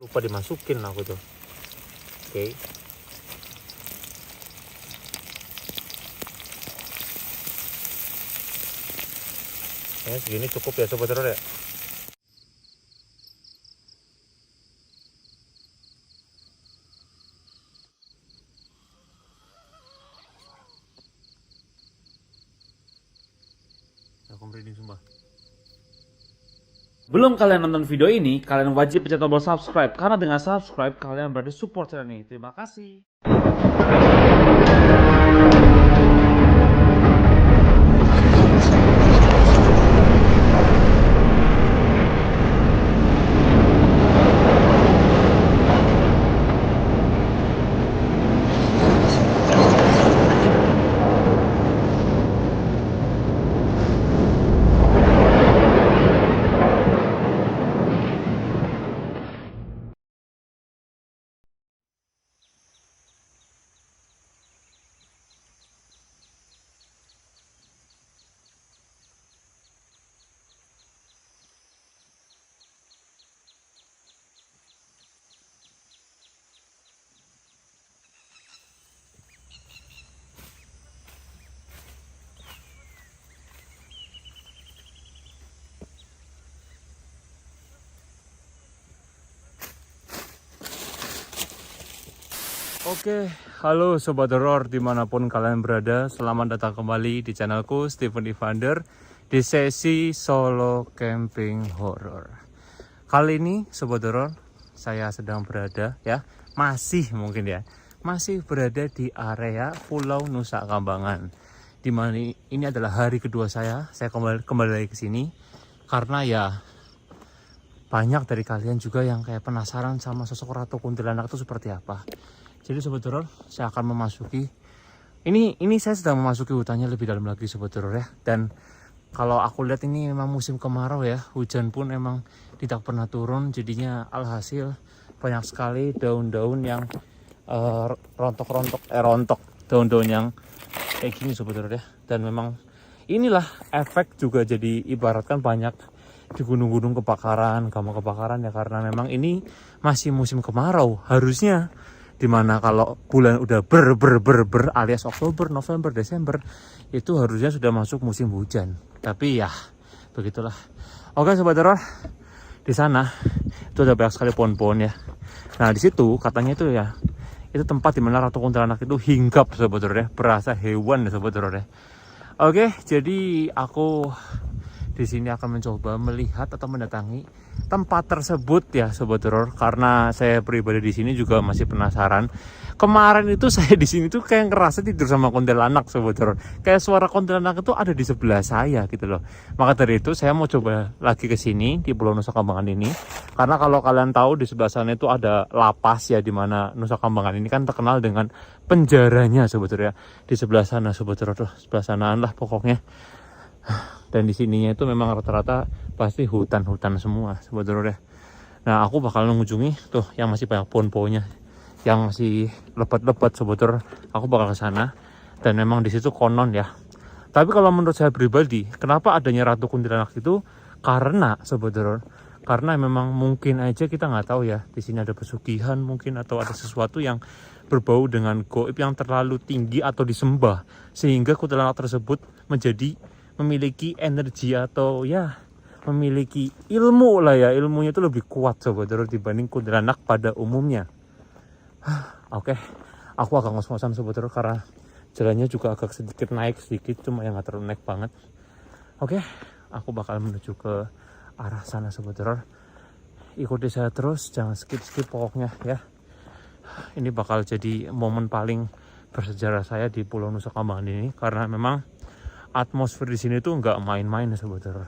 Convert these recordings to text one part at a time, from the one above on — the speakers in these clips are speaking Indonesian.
Lupa dimasukin aku tuh. Oke. Ya segini cukup ya sobat teror ya. Aku merinding sumpah. Belum kalian nonton video ini, kalian wajib pencet tombol subscribe karena dengan subscribe kalian berarti support channel ini. Terima kasih. Oke, halo sobat horor dimanapun kalian berada. Selamat datang kembali di channelku Stephen Evander di sesi solo camping horror. Kali ini sobat horor, saya sedang berada masih berada di area Pulau Nusa Kambangan. Dimana ini adalah hari kedua saya kembali lagi ke sini karena ya banyak dari kalian juga yang kayak penasaran sama sosok ratu kuntilanak itu seperti apa. Jadi sobat horor, saya akan memasuki ini saya sedang memasuki hutannya lebih dalam lagi sobat horor ya. Dan kalau aku lihat ini memang musim kemarau ya, hujan pun emang tidak pernah turun, jadinya alhasil banyak sekali daun-daun yang rontok, daun-daun yang kayak gini sobat horor ya. Dan memang inilah efek juga, jadi ibaratkan banyak di gunung-gunung kebakaran ya, karena memang ini masih musim kemarau. Harusnya dimana kalau bulan udah ber alias Oktober, November, Desember itu harusnya sudah masuk musim hujan. Tapi ya begitulah. Oke sobat horor, di sana itu ada banyak sekali pohon-pohon ya. Nah di situ katanya itu ya, itu tempat dimana ratu kuntilanak itu hinggap sobat horor ya, berasa hewan ya sobat horor ya. Oke, jadi aku di sini akan mencoba melihat atau mendatangi tempat tersebut ya sobat horor, karena saya pribadi di sini juga masih penasaran. Kemarin itu saya di sini tuh kayak ngerasa tidur sama kuntilanak sobat horor. Kayak suara kuntilanak itu ada di sebelah saya gitu loh. Maka dari itu saya mau coba lagi ke sini di Pulau Nusa Kambangan ini. Karena kalau kalian tahu di sebelah sana itu ada lapas ya, di mana Nusa Kambangan ini kan terkenal dengan penjaranya sobat horor ya. Di sebelah sana sobat horor, tuh sebelah sanaan lah pokoknya. Dan di sininya itu memang rata-rata pasti hutan-hutan semua sobat horor ya. Nah aku bakal mengunjungi tuh yang masih banyak pohon-pohonnya, yang masih lebat-lebat sobat horor. Aku bakal ke sana dan memang di situ konon ya. Tapi kalau menurut saya pribadi, kenapa adanya ratu kuntilanak itu karena sobat horor, karena memang mungkin aja kita nggak tahu ya, di sini ada pesugihan mungkin, atau ada sesuatu yang berbau dengan goib yang terlalu tinggi atau disembah, sehingga kuntilanak tersebut memiliki energi atau ya memiliki ilmu lah ya, ilmunya itu lebih kuat sobat horor dibanding kuntilanak pada umumnya. Oke, aku agak ngos-ngosan sobat horor karena jalannya juga agak sedikit naik sedikit, cuma yang nggak terlalu naik banget. Oke, aku bakal menuju ke arah sana sobat horor. Ikuti saya terus, jangan skip pokoknya ya. Ini bakal jadi momen paling bersejarah saya di Pulau Nusa Kambangan ini, karena memang atmosfer di sini tuh nggak main-main ya sobat horor.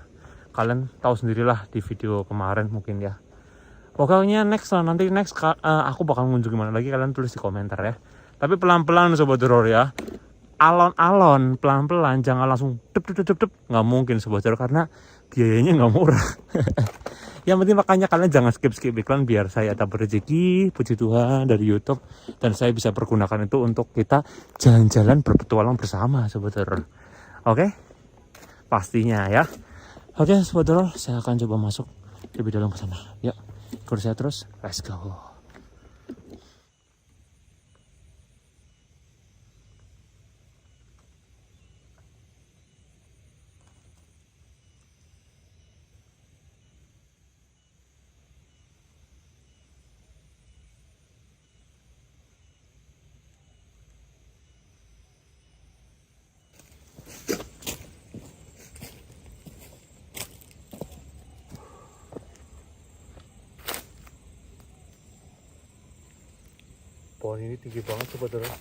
Kalian tahu sendirilah di video kemarin mungkin ya. Pokoknya next aku bakal mengunjungi mana lagi, kalian tulis di komentar ya. Tapi pelan-pelan sobat horor ya. Alon-alon, pelan-pelan, jangan langsung dep. Nggak mungkin sobat horor karena biayanya nggak murah. Yang penting makanya kalian jangan skip iklan biar saya dapat rezeki, puji Tuhan, dari YouTube, dan saya bisa pergunakan itu untuk kita jalan-jalan berpetualang bersama sobat horor. Oke, pastinya ya. Oke sobat horor, saya akan coba masuk lebih dalam ke sana. Yuk, Terus ya terus, let's go. Pohon ini tinggi banget sebetulnya.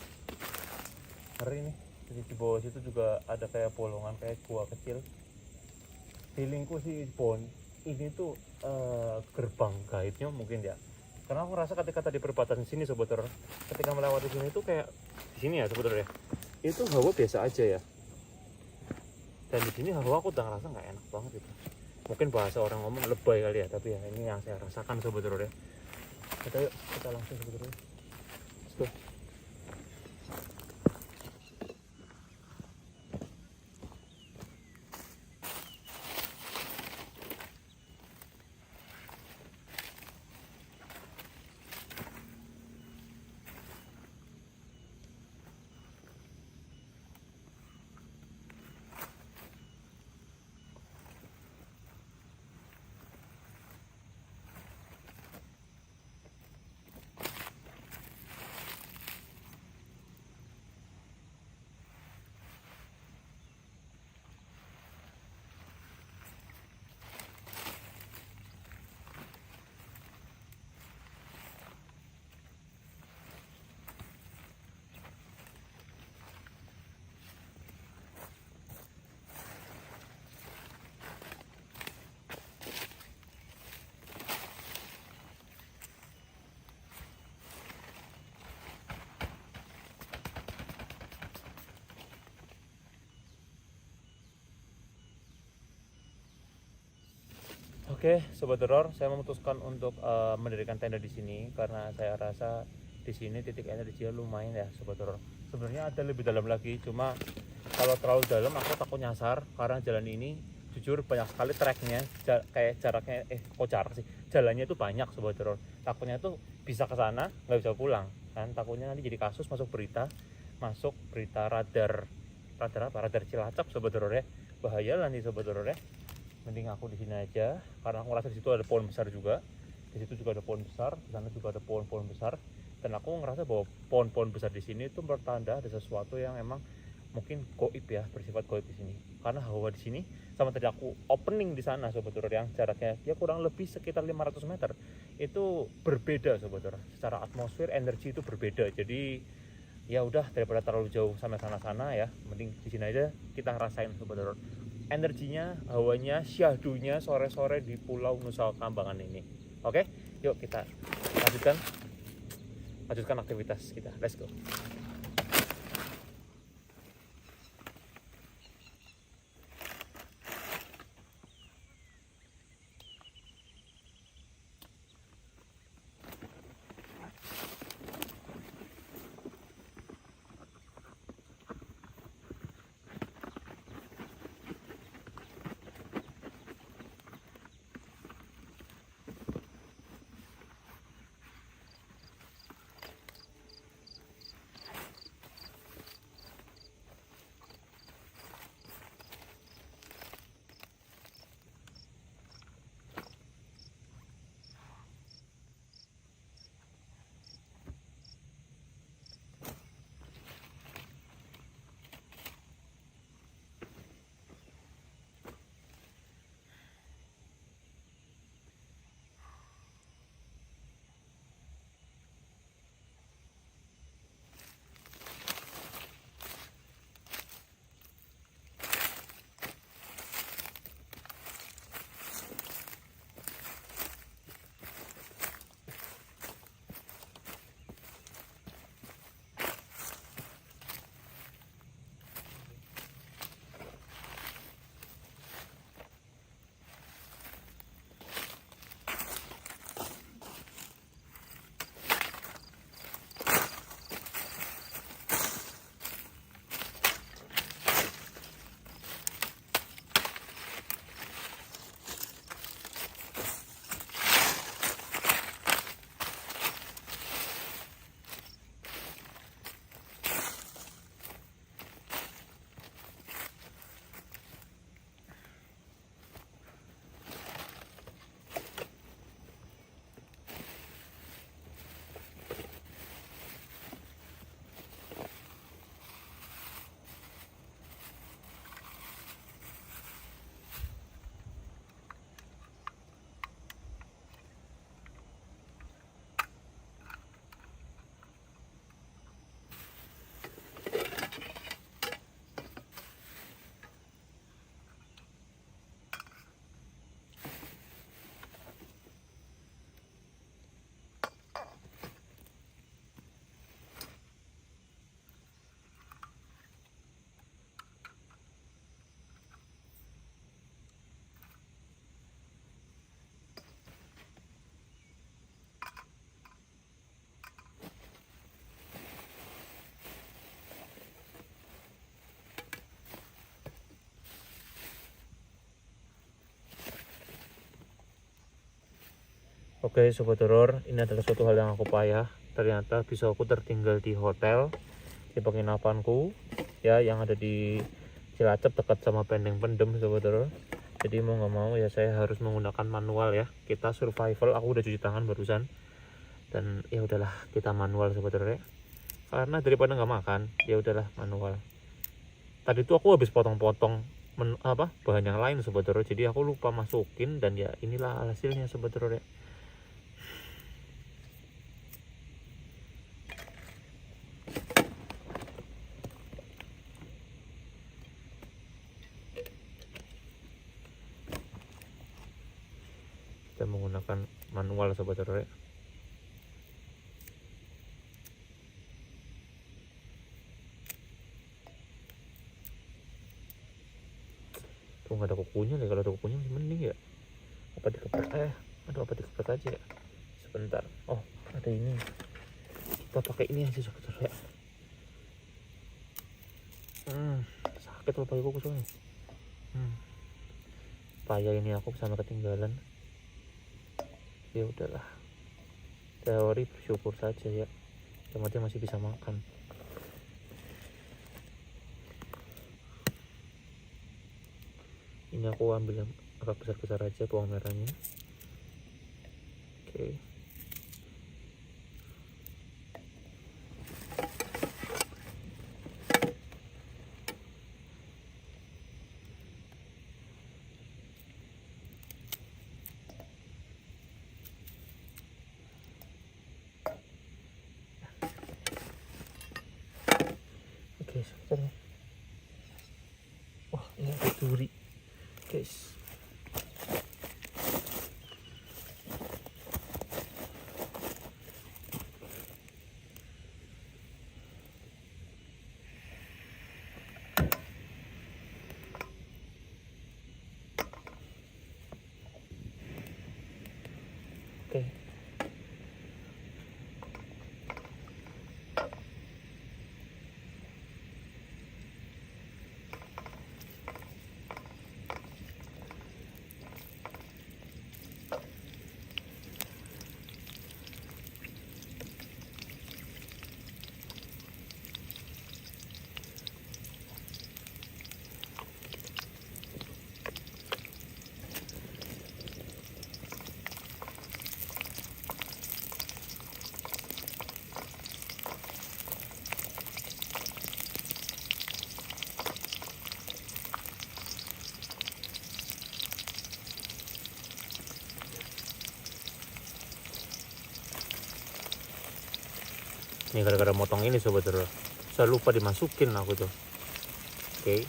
Ngeri nih. Di bawah situ juga ada kayak bolongan, kayak gua kecil. Feelingku sih pohon ini tuh gerbang gaibnya mungkin ya. Karena aku rasa ketika tadi perbatasan sini sebetulnya, ketika melewati sini tuh kayak di sini ya sebetulnya. Itu hawa biasa aja ya. Dan di sini hawa aku udah ngerasa nggak enak banget gitu. Mungkin bahasa orang ngomong lebay kali ya, tapi ya ini yang saya rasakan sebetulnya. Kita yuk, kita langsung sebetulnya. Let's go. Oke, Sobat Horor, saya memutuskan untuk mendirikan tenda di sini karena saya rasa di sini titik energinya lumayan ya, Sobat Horor. Sebenarnya ada lebih dalam lagi, cuma kalau terlalu dalam aku takut nyasar karena jalan ini jujur banyak sekali treknya, kayak jaraknya jarak sih, jalannya itu banyak, Sobat Horor. Takutnya tuh bisa ke sana nggak bisa pulang kan, takutnya nanti jadi kasus masuk berita radar Cilacap, Sobat Horor ya. Bahaya lah nih, Sobat Horor ya. Mending aku di sini aja karena aku ngerasa di situ ada pohon besar juga, di situ juga ada pohon besar, di sana juga ada pohon-pohon besar, dan aku ngerasa bahwa pohon-pohon besar di sini itu bertanda ada sesuatu yang emang mungkin goib ya, bersifat goib di sini. Karena hawa di sini sama tadi aku opening di sana, Sobat Horor, yang jaraknya ya kurang lebih sekitar 500 meter itu berbeda, Sobat Horor. Secara atmosfer energi itu berbeda. Jadi ya udah, daripada terlalu jauh sampai sana-sana ya, mending di sini aja kita ngerasain, Sobat Horor, energinya, hawanya, syahdunya sore-sore di Pulau Nusa Kambangan ini. Oke, yuk kita lanjutkan aktivitas kita. Let's go. Oke sobat horor, ini adalah suatu hal yang aku payah. Ternyata pisauku tertinggal di hotel, di penginapanku ya, yang ada di Cilacap dekat sama Pendeng Pendem sobat horor. Jadi mau nggak mau ya saya harus menggunakan manual ya. Kita survival, aku udah cuci tangan barusan. Dan ya udahlah kita manual sobat horor ya. Karena daripada nggak makan, ya udahlah manual. Tadi tuh aku habis potong-potong bahan yang lain sobat horor. Jadi aku lupa masukin dan ya inilah hasilnya sobat horor ya. Kita menggunakan manual sobat horor ya. Tuh nggak ada kukunya nih, kalau ada kukunya masih mending ya. Apa dikeprek apa dikeprek aja ya. Sebentar. Oh ada ini, kita pakai ini aja sobat horor ya. Sakit loh pakai kuku soalnya. Payah ini aku sama ketinggalan. Ya udahlah, teori bersyukur saja ya, yang penting masih bisa makan. Ini aku ambil yang agak besar-besar aja bawang merahnya. Oke. Oke, sebentar. Wah, ini ada duri, guys. Oke. Ini gara-gara motong ini sobat horor, saya lupa dimasukin aku tuh. Oke.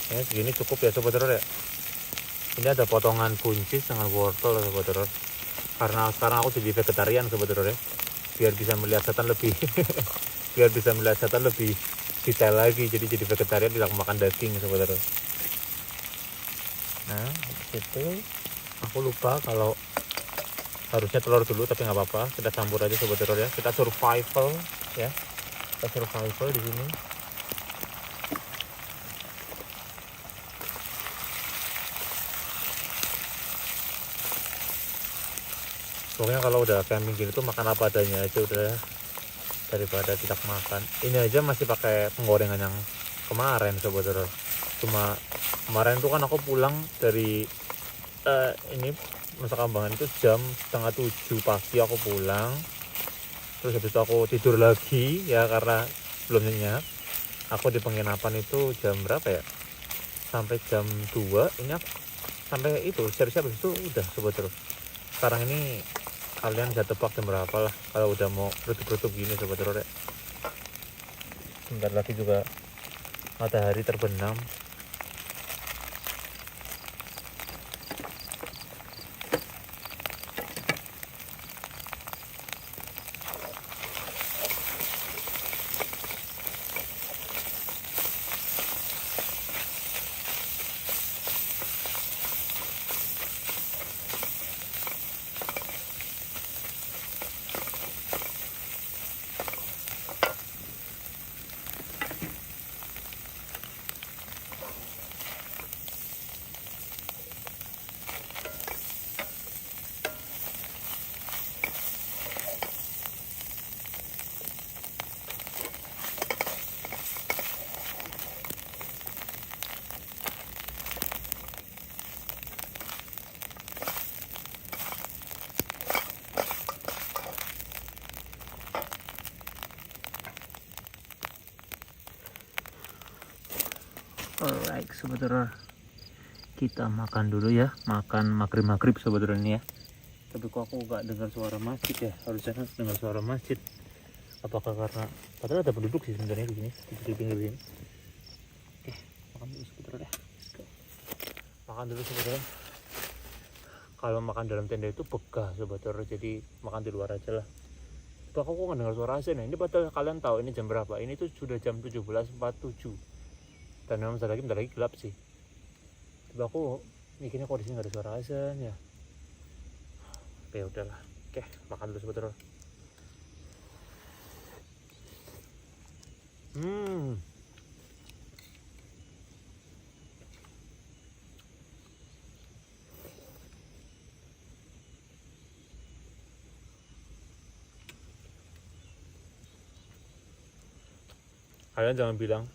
Ya segini cukup ya sobat horor ya. Ini ada potongan buncis dengan wortel sobat horor. Karena sekarang aku jadi vegetarian sobat horor ya, biar bisa melihat setan lebih biar bisa melihat setan lebih detail lagi. Jadi vegetarian, tidak makan daging sobat horor. Nah itu aku lupa kalau harusnya telur dulu, tapi nggak apa-apa, kita campur aja sobat horor ya. Kita survival ya, kita survival di sini. Pokoknya kalau udah camping gini tuh makan apa adanya aja udah, daripada tidak makan. Ini aja masih pakai penggorengan yang kemarin sobat horor. Cuma kemarin tuh kan aku pulang dari ini Nusa Kambangan itu jam 6:30 pagi aku pulang. Terus habis itu aku tidur lagi ya karena belum nyenyak. Aku di penginapan itu jam berapa ya, sampai jam 2. Ini aku sampai itu siap-siap itu udah sobat horor. Sekarang ini kalian bisa tebak jam berapa lah kalau udah mau redup-redup gini sobat horor ya. Bentar lagi juga matahari terbenam. Baik sobat horor, kita makan dulu ya, makan maghrib sobat horor ini ya. Tapi kok aku gak dengar suara masjid ya? Harusnya kan dengar suara masjid. Apakah karena padahal ada penduduk sih sebenarnya di sini, di pinggir sini. Oke, makan dulu sobat horor ya. Oke. Makan dulu sobat horor. Kalau makan dalam tenda itu begah sobat horor, jadi makan di luar aja lah. Tapi aku kok gak dengar suara azan ya? Ini padahal kalian tahu ini jam berapa? Ini tuh sudah jam 17.47. Dan memang bentar lagi gelap sih. Tapi aku mikirnya kok di sini gak ada suara azan ya. Oke udahlah. Oke, makan dulu sobat horor. Kalian jangan bilang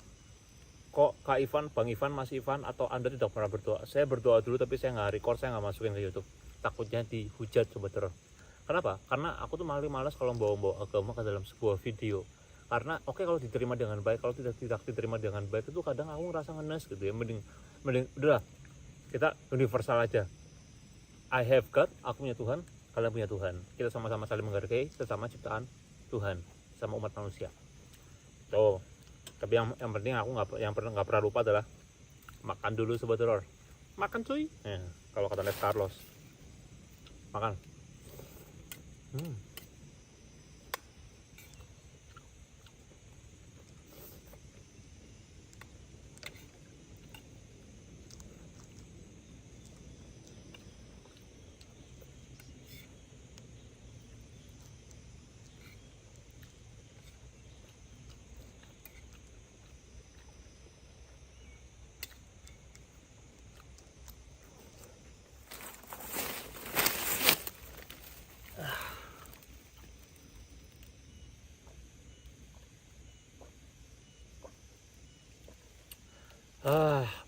kok Kak Ivan, Bang Ivan, Mas Ivan atau Anda tidak pernah berdoa. Saya berdoa dulu tapi saya nggak record, saya nggak masukin ke YouTube. Takutnya dihujat sobat horor. Kenapa? Karena aku tuh malas kalau bawa agama ke dalam sebuah video. Karena oke, kalau diterima dengan baik, kalau tidak diterima dengan baik itu kadang aku ngerasa ngenes gitu ya. Mending udahlah, kita universal aja. I have God, aku punya Tuhan, kalian punya Tuhan. Kita sama-sama saling menghargai sesama ciptaan Tuhan, sama umat manusia. Tuh. Tapi yang penting aku nggak pernah lupa adalah makan dulu sobat horor. Makan cuy. Kalau kata Nes Carlos, makan.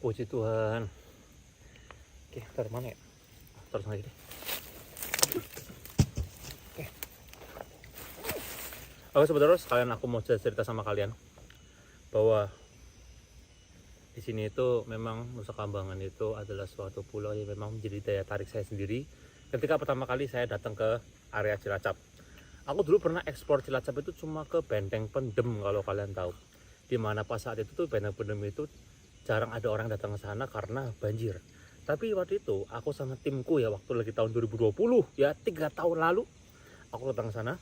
Puji Tuhan. Oke, taruh mana ya? Taruh lagi deh. Oke sobat horor, sekalian aku mau cerita sama kalian bahwa di sini itu memang Nusa Kambangan itu adalah suatu pulau yang memang menjadi daya tarik saya sendiri. Ketika pertama kali saya datang ke area Cilacap, aku dulu pernah eksplor Cilacap itu cuma ke Benteng Pendem kalau kalian tahu. Dimana pas saat itu tuh Benteng Pendem itu jarang ada orang datang ke sana karena banjir. Tapi waktu itu aku sama timku ya, waktu lagi tahun 2020 ya, 3 tahun lalu aku datang ke sana.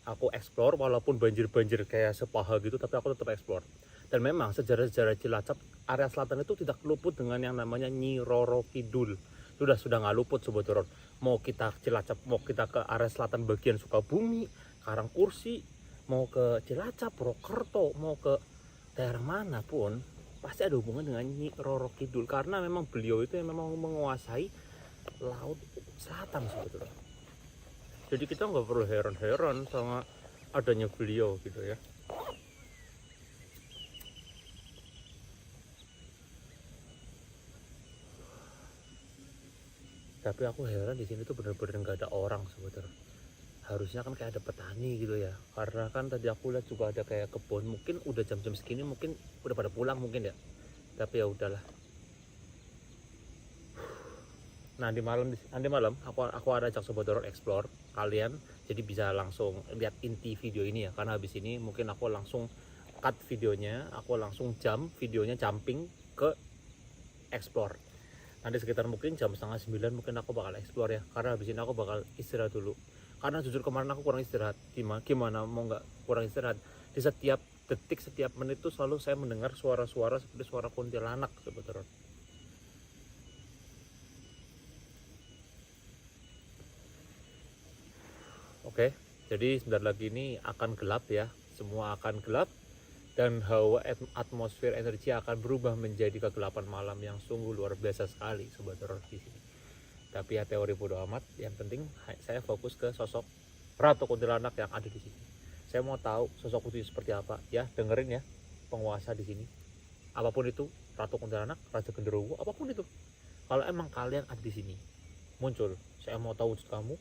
Aku eksplor walaupun banjir-banjir kayak sepaha gitu, tapi aku tetap eksplor. Dan memang sejarah-sejarah Cilacap area selatan itu tidak luput dengan yang namanya Nyi Roro Kidul. Sudah nggak luput sobat horor. Mau kita Cilacap, mau kita ke area selatan bagian Sukabumi, Karangkursi, mau ke Cilacap, Purwokerto, mau ke daerah manapun, pasti ada hubungan dengan Nyi Roro Kidul, karena memang beliau itu yang memang menguasai laut selatan sebetulnya. Jadi kita nggak perlu heran-heran sama adanya beliau gitu ya. Tapi aku heran di sini tuh bener-bener nggak ada orang sebetulnya. Harusnya kan kayak ada petani gitu ya, karena kan tadi aku lihat juga ada kayak kebun. Mungkin udah jam-jam segini mungkin udah pada pulang mungkin ya, tapi ya udahlah. Nah nanti malam aku ada ajak sobat horor explore kalian, jadi bisa langsung lihat inti video ini ya, karena habis ini mungkin aku langsung cut videonya, aku langsung videonya jumping ke explore. Nanti sekitar mungkin jam 8:30 mungkin aku bakal explore ya, karena habis ini aku bakal istirahat dulu. Karena jujur kemarin aku kurang istirahat. Gimana mau nggak kurang istirahat? Di setiap detik, setiap menit itu selalu saya mendengar suara-suara seperti suara kuntilanak sebetulnya. Oke, jadi sebentar lagi ini akan gelap ya. Semua akan gelap dan hawa atmosfer energi akan berubah menjadi kegelapan malam yang sungguh luar biasa sekali sobat horor di sini. Tapi ya teori bodo amat, yang penting saya fokus ke sosok Ratu Kuntilanak yang ada di sini. Saya mau tahu sosok itu seperti apa ya, dengerin ya penguasa di sini. Apapun itu, Ratu Kuntilanak, Raja Genderuwo, apapun itu. Kalau emang kalian ada di sini, muncul. Saya mau tahu wujud kamu.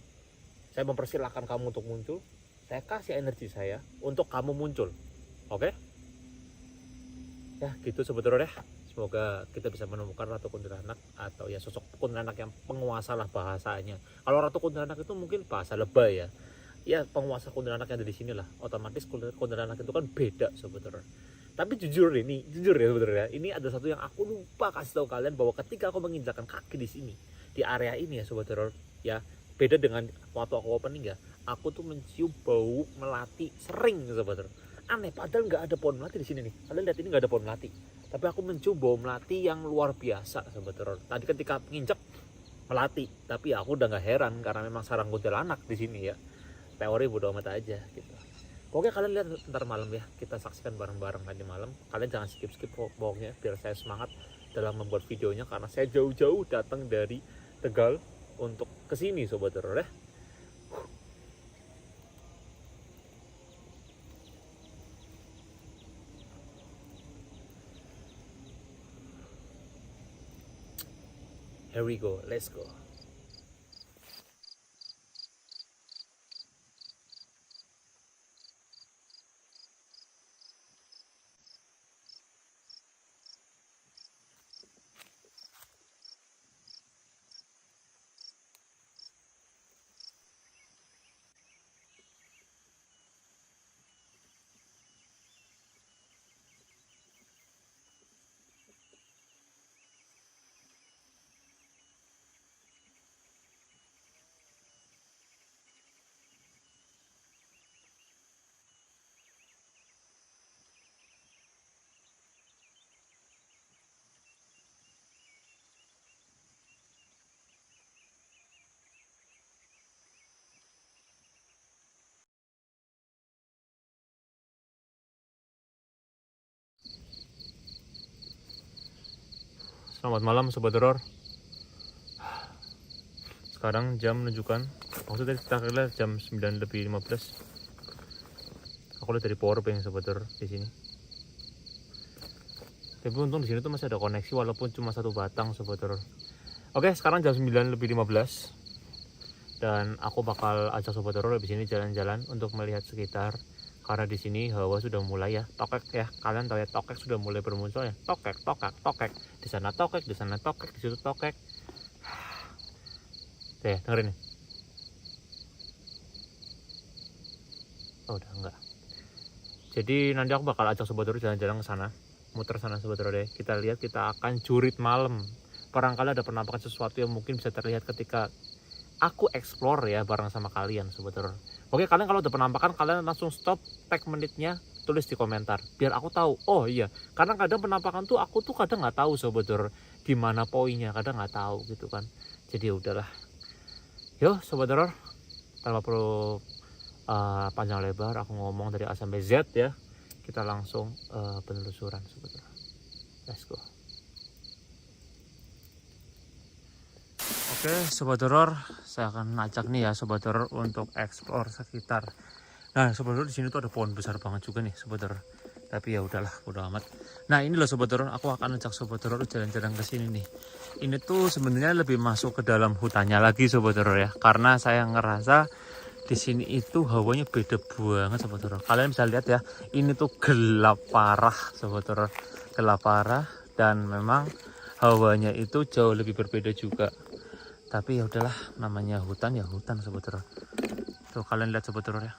Saya mempersilahkan kamu untuk muncul. Saya kasih energi saya untuk kamu muncul. Oke? Ya gitu sobat horor ya. Semoga kita bisa menemukan Ratu Kuntilanak atau ya sosok kuntilanak yang penguasa lah bahasanya. Kalau Ratu Kuntilanak itu mungkin bahasa lebay ya. Ya penguasa kuntilanak yang ada di sini lah. Otomatis kuntilanak itu kan beda sebetulnya. Tapi jujur ya sebetulnya, ini ada satu yang aku lupa kasih tahu kalian, bahwa ketika aku menginjakkan kaki di sini, di area ini ya sobat horor, ya beda dengan waktu aku opening ya, aku tuh mencium bau melati sering sobat horor. Aneh, padahal nggak ada pohon melati di sini nih. Kalian lihat ini nggak ada pohon melati, tapi aku mencium bau melati yang luar biasa sobat horor. Tadi ketika nginjek melati, tapi aku udah nggak heran karena memang sarang kuntilanak di sini ya. Teori bodo amat aja gitu. Oke, kalian lihat ntar malam ya, kita saksikan bareng-bareng nanti malam. Kalian jangan skip pokoknya biar saya semangat dalam membuat videonya, karena saya jauh-jauh datang dari Tegal untuk kesini sobat horor ya. Here we go, let's go. Selamat malam sobat horor. Sekarang jam menunjukkan, maksudnya kita lihat jam 9:15. Aku lihat dari power bank sobat horor di sini. Tapi untung di sini tuh masih ada koneksi walaupun cuma satu batang sobat horor. Oke, sekarang jam 9:15 dan aku bakal ajak sobat horor di sini jalan-jalan untuk melihat sekitar, karena di sini hawa sudah mulai ya tokek ya. Kalian tahu ya, tokek sudah mulai bermunculan ya. Tokek, tokek, tokek. Di sana tokek, di sana tokek, di situ tokek. Tuh ya, dengerin nih. Oh, udah enggak. Jadi nanti aku bakal ajak sobat horor jalan-jalan ke sana, muter sana sobat horor deh. Kita lihat, kita akan jurit malam. Barangkali ada penampakan sesuatu yang mungkin bisa terlihat ketika aku explore ya bareng sama kalian sobat horor. Oke, kalian kalau ada penampakan kalian langsung stop, tag menitnya, tulis di komentar biar aku tahu. Oh iya, karena kadang penampakan tuh aku tuh kadang nggak tahu sobat horor di mana poinnya, kadang nggak tahu gitu kan. Jadi ya udahlah. Yo sobat horor, tanpa perlu panjang lebar aku ngomong dari A sampai Z ya. Kita langsung penelusuran sobat horor. Let's go. Oke sobat horor, saya akan ngajak nih ya sobat horor untuk explore sekitar. Nah sobat horor, di sini tuh ada pohon besar banget juga nih sobat horor. Tapi ya udahlah, bodo amat. Nah ini loh sobat horor, aku akan ajak sobat horor jalan-jalan ke sini nih. Ini tuh sebenarnya lebih masuk ke dalam hutannya lagi sobat horor ya, karena saya ngerasa di sini itu hawanya beda banget sobat horor. Kalian bisa lihat ya, ini tuh gelap parah sobat horor, gelap parah, dan memang hawanya itu jauh lebih berbeda juga. Tapi ya udahlah, namanya hutan ya hutan sobat horor. Tuh kalian lihat sobat horor ya.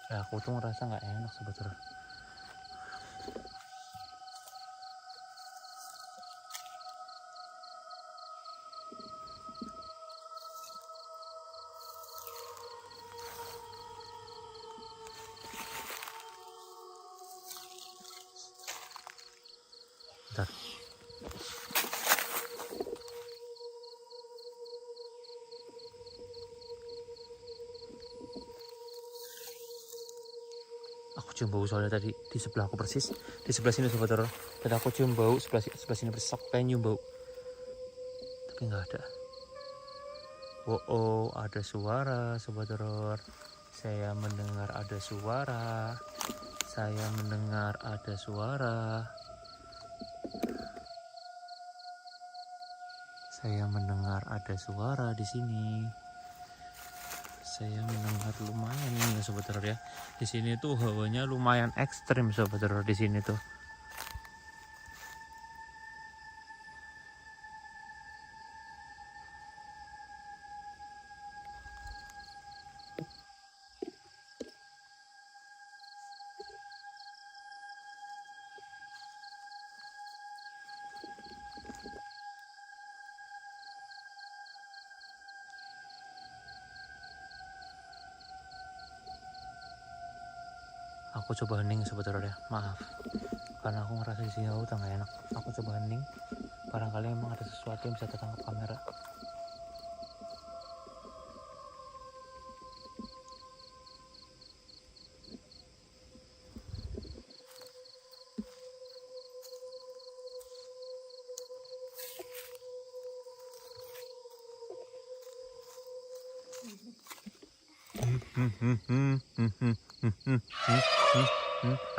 Ya aku tuh ngerasa nggak enak sobat horor. Bentar. Aku cium bau soalnya tadi di sebelah aku persis, di sebelah sini sobat horor. Dan aku cium bau sebelah sini persis, aku pengen nyium bau. Tapi nggak ada. Oh, ada suara sobat horor. Saya mendengar ada suara. Saya mendengar ada suara. Saya mendengar ada suara di sini. Saya mendengar lumayan ini ya sobat teror ya. Di sini tuh hawanya lumayan ekstrim sobat teror di sini tuh. Aku coba hening sobat teror ya, maaf karena aku ngerasa di sini udah nggak enak. Aku coba hening, barangkali memang ada sesuatu yang bisa tertangkap kamera.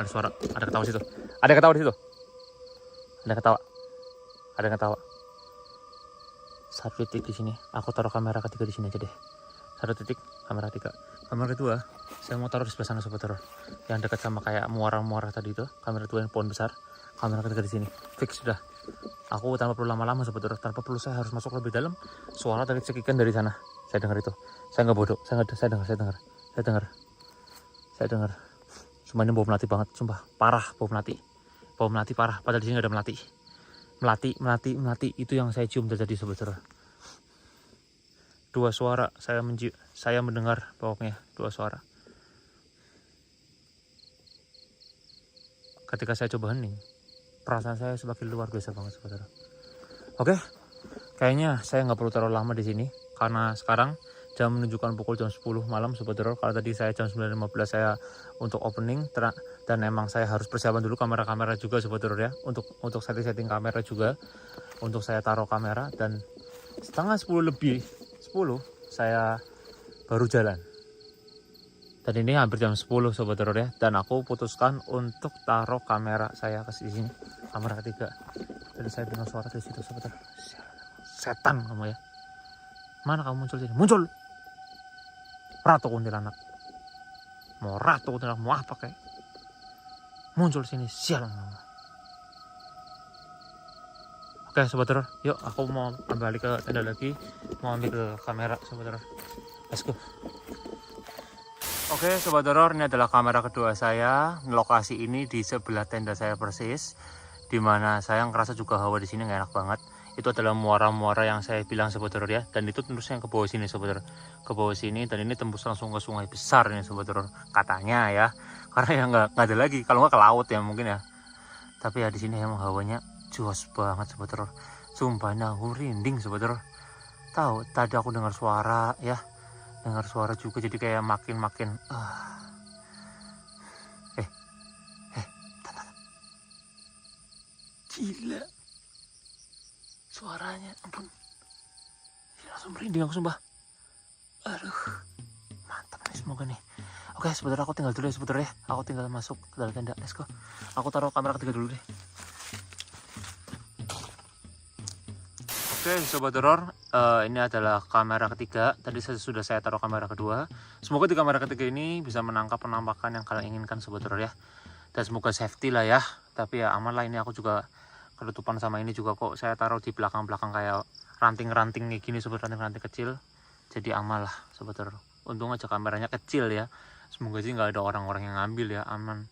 Ada suara, ada ketawa situ, ada ketawa di situ, ada ketawa, ada ketawa. Satu titik di sini, aku taruh kamera ketiga di sini aja deh. Satu titik, kamera tiga. Kamera kedua, saya mau taruh di sebelah sana sobat teror, yang dekat sama kayak muara-muara tadi itu. Kamera dua yang pohon besar, kamera ketiga di sini. Fix sudah. Aku tanpa perlu lama-lama sobat teror, tanpa perlu saya harus masuk lebih dalam. Suara tadi cekikan dari sana, saya dengar itu. Saya nggak bodoh, saya dengar. Sumpah ini bau melati banget, sumpah parah bau melati parah. Padahal di sini nggak ada melati. Itu yang saya cium tadi sobat teror. Dua suara saya mendengar, pokoknya dua suara. Ketika saya coba hening, perasaan saya semakin luar biasa banget sobat teror. Oke, kayaknya saya nggak perlu terlalu lama di sini karena sekarang jam menunjukkan pukul jam 10 malam sobat teror. Kalau tadi saya jam 9.15 saya untuk opening dan emang saya harus persiapan dulu kamera juga sobat teror ya, untuk setting kamera juga, untuk saya taruh kamera. Dan setengah 10 saya baru jalan. Dan ini hampir jam 10 sobat teror ya, dan aku putuskan untuk taruh kamera saya ke sini, kamera ketiga. Jadi saya dengar suara di situ sobat teror. Setan kamu ya, mana kamu muncul sini? Muncul ratu kuntilanak, mau apa kayak muncul sini, sialan. Oke sobat teror, yuk aku mau kembali ke tenda lagi, mau ambil ke kamera sobat teror. Let's go. Oke sobat teror, ini adalah kamera kedua saya. Lokasi ini di sebelah tenda saya persis, dimana saya ngerasa juga hawa di sini nggak enak banget. Itu adalah muara-muara yang saya bilang sobat teror ya, dan itu tembus yang ke bawah sini sobat teror, ke bawah sini, dan ini tembus langsung ke sungai besar ini sobat teror katanya ya, karena ya nggak ada lagi, kalau nggak ke laut ya mungkin ya. Tapi ya di sini emang hawanya jos banget sobat teror, sumpah ini aku rinding sobat teror. Tahu tadi aku dengar suara ya, dengar suara juga, jadi kayak makin gila suaranya, ampun, langsung merinding aku sumpah. Aduh, mantap nih semoga nih. Oke sebentar, aku tinggal dulu ya sebentar ya, aku tinggal masuk ke dalam tenda. Let's go. Aku taruh kamera ketiga dulu deh. Oke sobat teror, ini adalah kamera ketiga. Tadi sudah saya taruh kamera kedua. Semoga di kamera ketiga ini bisa menangkap penampakan yang kalian inginkan sobat teror ya, dan semoga safety lah ya. Tapi ya aman lah, ini aku juga ketutupan sama ini juga kok, saya taruh di belakang-belakang kayak ranting-ranting kayak gini sobat, ranting-ranting kecil, jadi aman lah sobat teror. Untung aja kameranya kecil ya, semoga sih nggak ada orang-orang yang ngambil ya, aman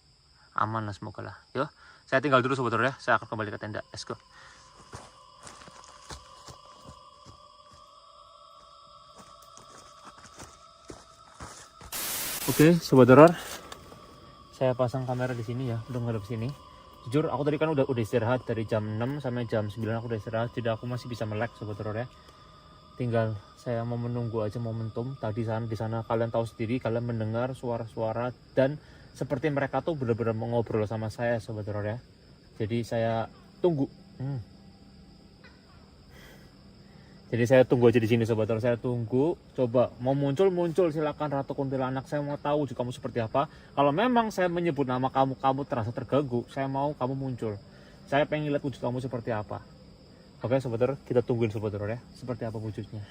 lah semoga lah. Yuk saya tinggal dulu sobat teror ya, saya akan kembali ke tenda. Let's go. Oke sobat teror, saya pasang kamera di sini ya, udah ngadep sini. Jujur aku tadi kan udah istirahat dari jam 6 sampai jam 9 aku udah istirahat, jadi aku masih bisa melek sobat teror ya. Tinggal saya mau menunggu aja momentum. Tadi di sana kalian tahu sendiri, kalian mendengar suara-suara dan seperti mereka tuh benar-benar mau ngobrol sama saya sobat teror ya. Jadi saya tunggu. Jadi saya tunggu aja di sini sobat teror, saya tunggu. Coba mau muncul silakan Ratu Kuntilanak. Saya mau tahu wujud kamu seperti apa. Kalau memang saya menyebut nama kamu terasa terganggu, saya mau kamu muncul. Saya pengen lihat wujud kamu seperti apa. Oke Sobat Horor, kita tungguin Sobat Horor ya, seperti apa wujudnya.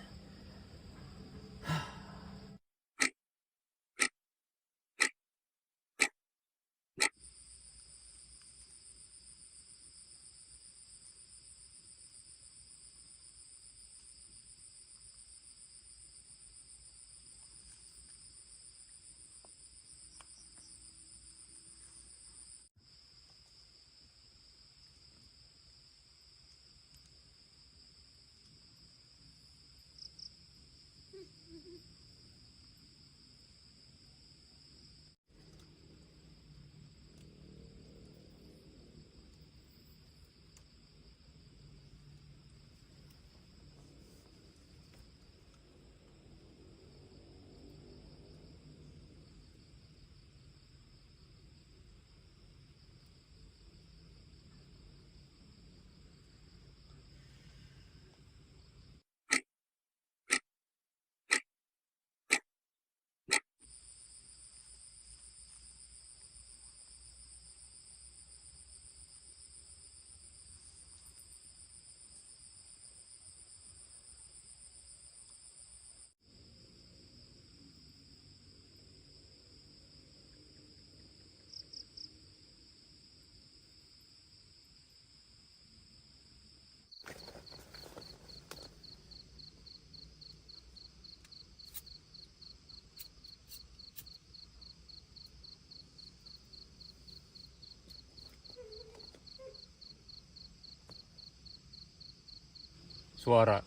Suara,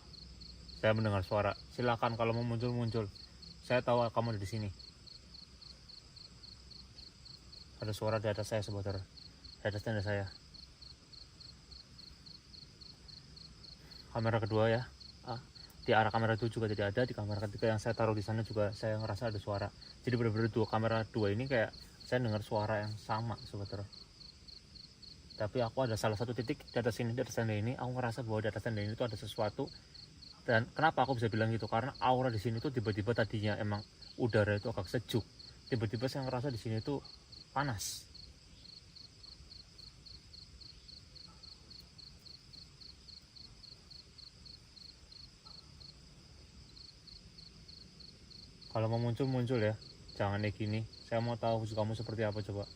saya mendengar suara. Silakan kalau mau muncul. Saya tahu kamu ada di sini. Ada suara di atas saya Sobat Horor, di atas tenda saya. Kamera kedua ya, di arah kamera itu juga tidak ada. Di kamera ketiga yang saya taruh di sana juga saya ngerasa ada suara. Jadi benar-benar kamera dua ini kayak saya dengar suara yang sama Sobat Horor. Tapi aku ada salah satu titik di atas sini, di atas tenda ini, aku ngerasa bahwa di atas tenda ini tuh ada sesuatu. Dan kenapa aku bisa bilang gitu? Karena aura di sini tuh tiba-tiba tadinya emang udara itu agak sejuk. Tiba-tiba saya ngerasa di sini tuh panas. Kalau mau muncul ya, jangan kayak gini. Saya mau tahu wujud kamu seperti apa coba.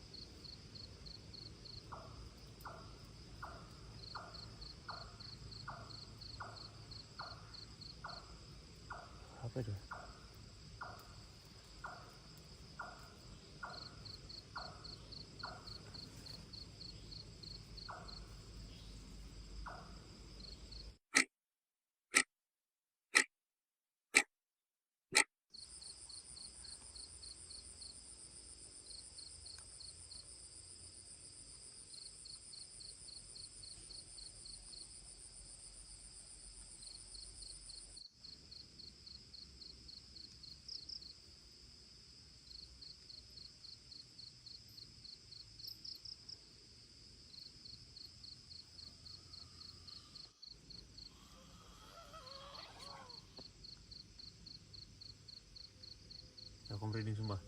Apa itu? Aku merinding sumpah.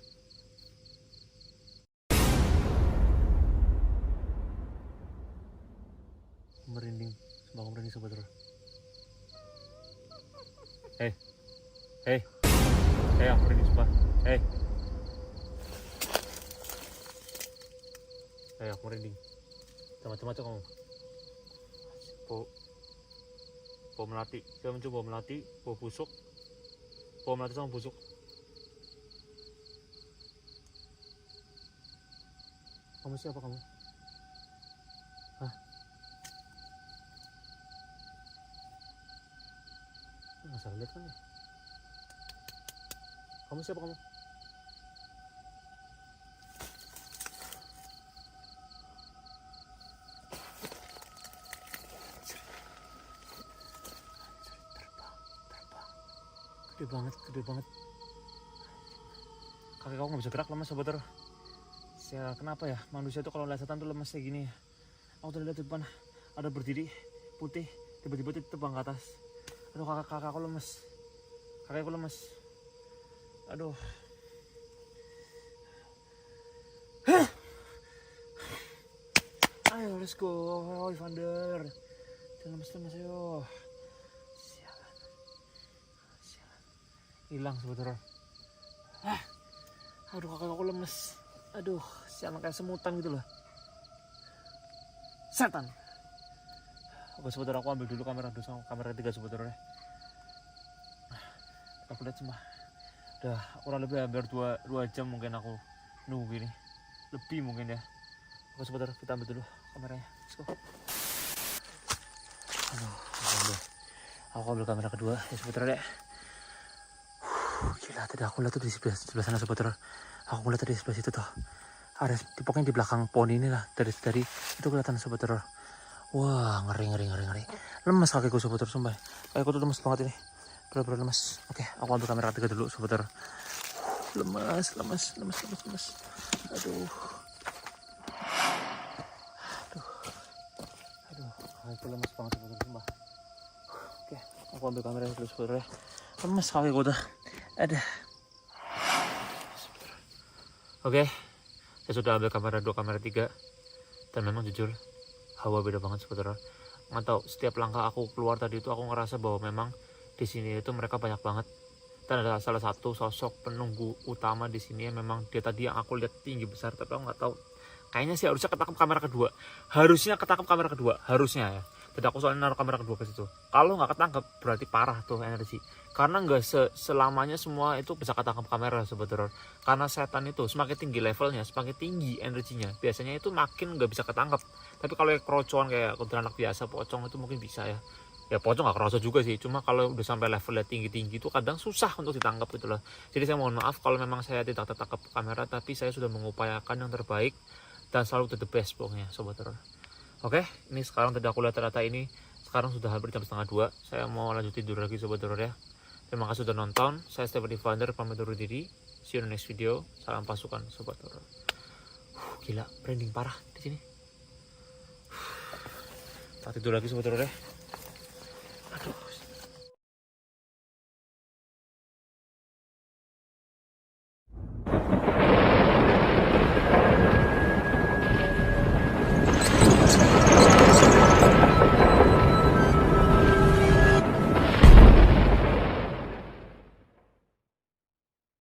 Merinding, sumpah aku merinding Sobat Horor. Hei, aku merinding sumpah. Hei, aku merinding. Macam-macam kamu. Bau melati. Saya mencoba bau melati, bau busuk. Bau melati sama busuk. Kamu siapa kamu? Hah? Nggak salah lihat kan ya? Kamu siapa kamu? Terbang. Gede banget. Kaki kamu nggak bisa gerak, lemas Sobat Horor. Saya kenapa ya? Manusia itu kalau lihat setan tuh lemas kayak gini ya. Aku tadi lihat di depan ada berdiri putih, tiba-tiba terbang ke atas. Aduh, kakak aku lemes. Kakak aku lemes. Aduh. Ayo let's go, Evander. lemes ayo. Sialan. Hilang sobat horor. Aduh kaki aku lemes. Aduh, sialan kayak semutan gitu loh. Setan. Oke sobat horor, aku ambil dulu kamera 2 sama kamera 3 sobat horor ya. Aku lihat cuma udah kurang lebih hampir 2 jam mungkin aku nunggu ini. Lebih mungkin ya. Oke sobat horor, kita ambil dulu kameranya. Let's go. Aduh, aku ambil kamera kedua ya sobat horor ya. Gila, tadi aku lihat tuh di sebelah sana sobat horor. Aku ngeliat tadi sebelah situ tuh. Ada pokoknya di belakang pohon ini lah. Dari itu kelihatan sobat horor. Wah, ngeri. Lemes kakiku sobat horor, sumpah. Kakiku tuh lemes banget ini. Bener-bener lemes. Oke, aku ambil kamera 3 dulu sobat horor. Lemes. Aduh, kakiku lemes banget sobat horor, sumpah. Oke, aku ambil kamera dulu sobat horor ya. Lemes kakiku tuh. Ada. Oke, saya sudah ambil kamera 2, kamera 3. Dan memang jujur, hawa beda banget sobat horor. Nggak tahu, setiap langkah aku keluar tadi itu aku ngerasa bahwa memang di sini itu mereka banyak banget. Dan ada salah satu sosok penunggu utama di sini yang memang dia tadi yang aku lihat tinggi besar, tapi aku nggak tahu. Kayaknya sih harusnya ketangkep kamera kedua. Harusnya ya. Tadi aku soalnya naruh kamera kedua ke situ. Kalau nggak ketangkep berarti parah tuh energi. Karena nggak selamanya semua itu bisa ketangkep kamera sobat horor. Karena setan itu semakin tinggi levelnya, semakin tinggi energinya. Biasanya itu makin nggak bisa ketangkep. Tapi kalau yang kerocokan kayak kuntilanak biasa, pocong itu mungkin bisa ya. Ya pocong nggak kerasa juga sih. Cuma kalau udah sampai levelnya tinggi-tinggi itu kadang susah untuk ditangkap gitu loh. Jadi saya mohon maaf kalau memang saya tidak tertangkap kamera, tapi saya sudah mengupayakan yang terbaik dan selalu the best pokoknya sobat horor. Oke, ini sekarang tadi aku lihat data ini sekarang sudah hampir jam 1:30. Saya mau lanjut tidur lagi sobat horor ya. Terima kasih sudah nonton. Saya Stephen Evander pamit undur diri. See you in the next video. Salam pasukan sobat horor. Gila, branding parah di sini. Tak tidur lagi sobat horor ya. Aduh.